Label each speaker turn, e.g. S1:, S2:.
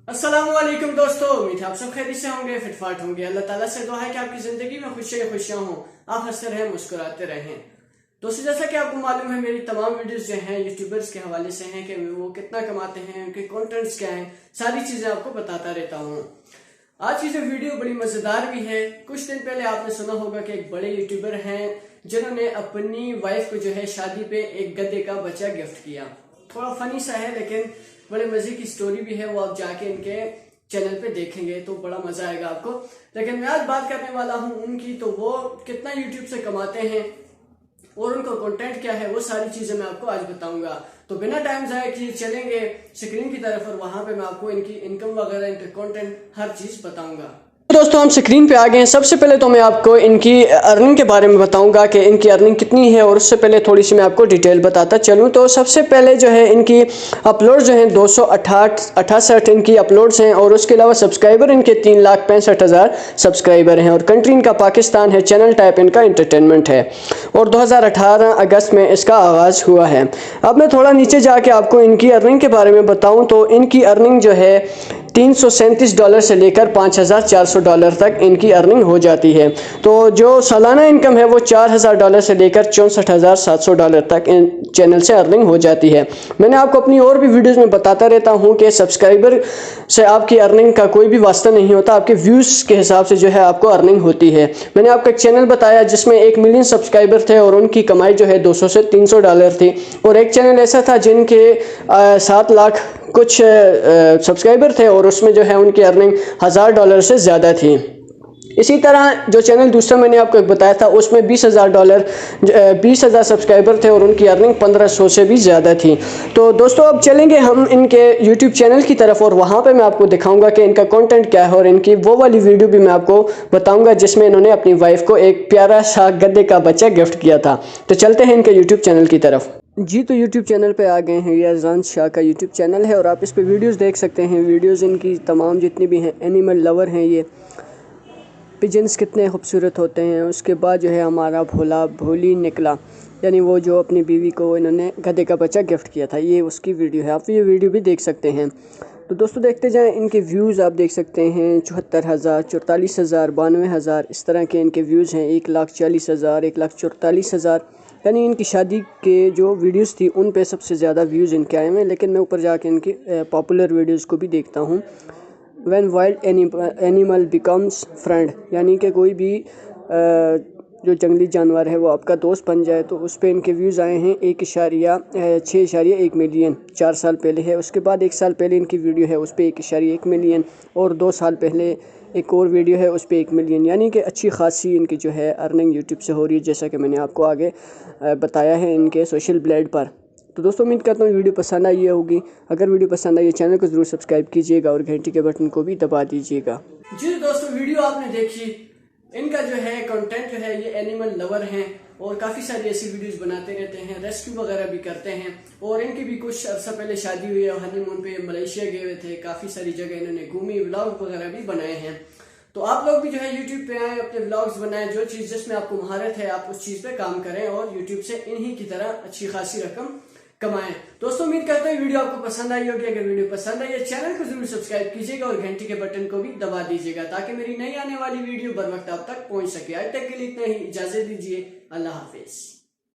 S1: अस्सलामुअलैकुम दोस्तों, उम्मीद है आप सब खैरियत से होंगे, फिटफाट होंगे। अल्लाह ताला से दुआ है कि आपकी जिंदगी में खुशियां हों, आप हंसते रहें, मुस्कुराते रहें। दोस्तों, जैसा कि आपको मालूम है, मेरी तमाम वीडियोस जो हैं यूट्यूबर्स के हवाले से हैं कि वो कितना कमाते हैं, उनके कंटेंट्स क्या हैं, सारी चीजें आपको बताता रहता हूँ। आज की जो वीडियो बड़ी मजेदार भी है। कुछ दिन पहले आपने सुना होगा कि एक बड़े यूट्यूबर हैं जिन्होंने अपनी वाइफ को जो है शादी पे एक गधे का बच्चा गिफ्ट किया। थोड़ा फनी सा है लेकिन बड़े मजे की स्टोरी भी है। वो आप जाके इनके चैनल पे देखेंगे तो बड़ा मजा आएगा आपको। लेकिन मैं आज बात करने वाला हूँ उनकी, तो वो कितना यूट्यूब से कमाते हैं और उनका कंटेंट क्या है, वो सारी चीजें मैं आपको आज बताऊंगा। तो बिना टाइम जाए किए चलेंगे स्क्रीन की तरफ और वहां पे मैं आपको इनकी इनकम वगैरह, इनके कंटेंट, हर चीज बताऊंगा। दोस्तों, हम स्क्रीन पे आ गए हैं। सबसे पहले तो मैं आपको इनकी अर्निंग के बारे में बताऊंगा कि इनकी अर्निंग कितनी है, और उससे पहले थोड़ी सी मैं आपको डिटेल बताता चलूं। तो सबसे पहले जो है इनकी अपलोड जो हैं 268 इनकी अपलोड्स हैं, और उसके अलावा सब्सक्राइबर इनके 3,65,000 सब्सक्राइबर हैं, और कंट्री इनका पाकिस्तान है। चैनल टाइप इनका एंटरटेनमेंट है, और 2018 अगस्त में इसका आगाज़ हुआ है। अब मैं थोड़ा नीचे जाके आपको इनकी अर्निंग के बारे में बताऊं तो इनकी अर्निंग जो है $337 से लेकर $5,400 तक इनकी अर्निंग हो जाती है। तो जो सालाना इनकम है वो $4,000 से लेकर $64,700 तक इन चैनल से अर्निंग हो जाती है। मैंने आपको अपनी और भी वीडियोस में बताता रहता हूं कि सब्सक्राइबर से आपकी अर्निंग का कोई भी वास्ता नहीं होता, आपके व्यूज़ के हिसाब से जो है आपको अर्निंग होती है। मैंने आपको एक चैनल बताया जिसमें 1 मिलियन सब्सक्राइबर थे और उनकी कमाई जो है $200 से $300 थी, और एक चैनल ऐसा था जिनके 7 लाख कुछ सब्सक्राइबर थे और उसमें जो है उनकी अर्निंग $1,000 से ज़्यादा थी। इसी तरह जो चैनल दूसरा मैंने आपको एक बताया था उसमें $20,000 सब्सक्राइबर थे और उनकी अर्निंग 1,500 से भी ज़्यादा थी। तो दोस्तों, अब चलेंगे हम इनके यूट्यूब चैनल की तरफ, और वहाँ पे मैं आपको दिखाऊंगा कि इनका कंटेंट क्या है, और इनकी वो वाली वीडियो भी मैं आपको बताऊंगा जिसमें इन्होंने अपनी वाइफ को एक प्यारा सा गधे का बच्चा गिफ्ट किया था। तो चलते हैं इनके यूट्यूब चैनल की तरफ। जी, तो यूट्यूब चैनल पे आ गए हैं। ये अजान शाह का यूट्यूब चैनल है, और आप इस पे वीडियोस देख सकते हैं। वीडियोस इनकी तमाम जितनी भी हैं, एनिमल लवर हैं ये। पिजन्स कितने खूबसूरत होते हैं। उसके बाद जो है हमारा भोला भोली निकला, यानी वो जो अपनी बीवी को इन्होंने गधे का बच्चा गिफ्ट किया था, ये उसकी वीडियो है। आप ये वीडियो भी देख सकते हैं। तो दोस्तों, देखते जाएं। इनके व्यूज़ आप देख सकते हैं 74,000, 44,000, 92,000, इस तरह के इनके व्यूज़ हैं। 1,40,000, 1,44,000, यानी इनकी शादी के जो वीडियोस थी उन पे सबसे ज़्यादा व्यूज़ इनके आए हैं। लेकिन मैं ऊपर जाके इनकी पॉपुलर वीडियोस को भी देखता हूँ। When wild animal becomes friend, यानी कि कोई भी जो जंगली जानवर है वो आपका दोस्त बन जाए, तो उस पे इनके व्यूज़ आए हैं 6.1 मिलियन 4 साल पहले है। उसके बाद 1 साल पहले इनकी वीडियो है उस पर 1.1 मिलियन, और 2 साल पहले एक और वीडियो है उस पर 1 मिलियन। यानी कि अच्छी खासी इनकी जो है अर्निंग यूट्यूब से हो रही है, जैसा कि मैंने आपको आगे बताया है इनके सोशल ब्लेड पर। तो दोस्तों, उम्मीद करता हूँ वीडियो पसंद आई होगी। अगर वीडियो पसंद आई चैनल को ज़रूर सब्सक्राइब कीजिएगा और घंटी के बटन को भी दबा दीजिएगा। जी दोस्तों, वीडियो आपने देखी। इनका जो है कंटेंट जो है ये एनिमल लवर हैं और काफ़ी सारी ऐसी वीडियोस बनाते रहते हैं, रेस्क्यू वगैरह भी करते हैं। और इनकी भी कुछ अर्सा पहले शादी हुई है, हनीमून पे मलेशिया गए हुए थे, काफ़ी सारी जगह इन्होंने घूमी, व्लॉग वगैरह भी बनाए हैं। तो आप लोग भी जो है यूट्यूब पे आए, अपने व्लॉग्स बनाएं। जो चीज़ जिसमें आपको महारत है आप उस चीज़ पे काम करें और यूट्यूब से इन्हीं की तरह अच्छी खासी रकम कमाएं। दोस्तों, उम्मीद करता हूँ वीडियो आपको पसंद आई होगी। अगर वीडियो पसंद आई है चैनल को जरूर सब्सक्राइब कीजिएगा और घंटी के बटन को भी दबा दीजिएगा, ताकि मेरी नई आने वाली वीडियो बर वक्त आप तक पहुंच सके। आज तक के लिए इतना ही, इजाजत दीजिए। अल्लाह हाफिज।